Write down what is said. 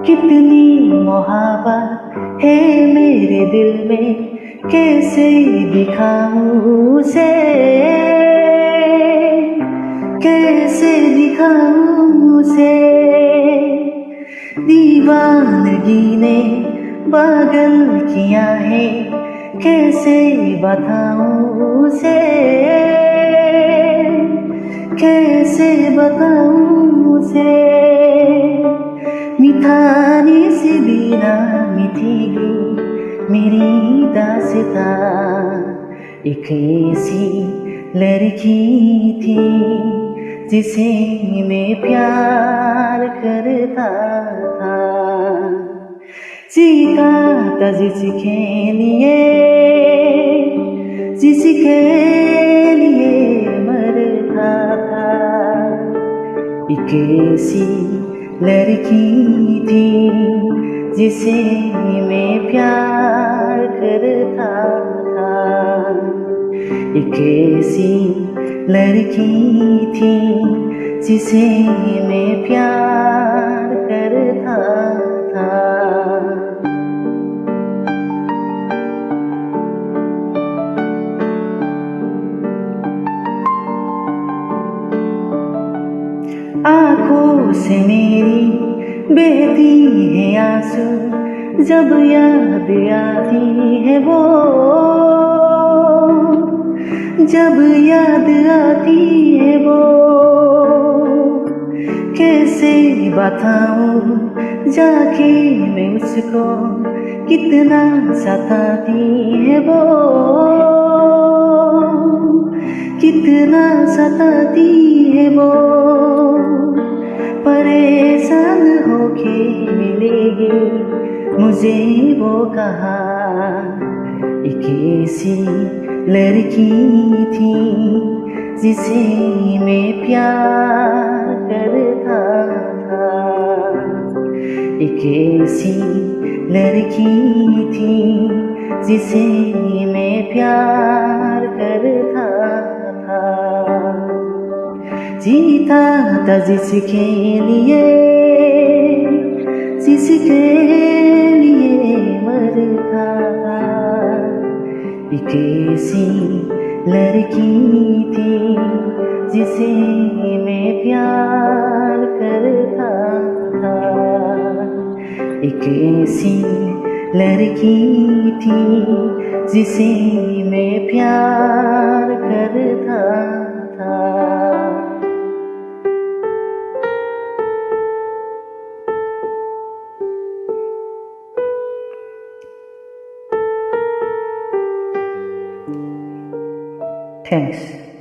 कितनी मोहब्बत है मेरे दिल में, कैसे दिखाऊं उसे, कैसे दिखाऊं उसे। दीवानगी ने पागल किया है, कैसे बताऊं उसे, कैसे बताऊं उसे। मिठाने से बिना मिठेगी मेरी दास्तां। एक ऐसी लड़की थी जिसे मैं प्यार करता था, जीता था जिसके लिए, जिसके लिए मरता था। एक ऐसी लड़की थी जिसे मैं प्यार करता था, एक ऐसी लड़की थी जिसे मैं प्यार करता था। आँखों से मेरी बहती है आंसू, जब याद आती है वो, जब याद आती है वो। कैसे बताऊं जाके मैं उसको, कितना सताती है वो, कितना सताती है वो। परेशान होके मिलेगी मुझे वो कहा, एक ऐसी लड़की थी जिसे मैं प्यार करता था, एक ऐसी लड़की थी जिसे मैं प्यार करता था। जीता था जिसके लिए, जिसके लिए मरता था। एक ऐसी लड़की थी जिसे मैं प्यार करता था, एक ऐसी लड़की थी जिसे मैं प्यार करता था। Thanks.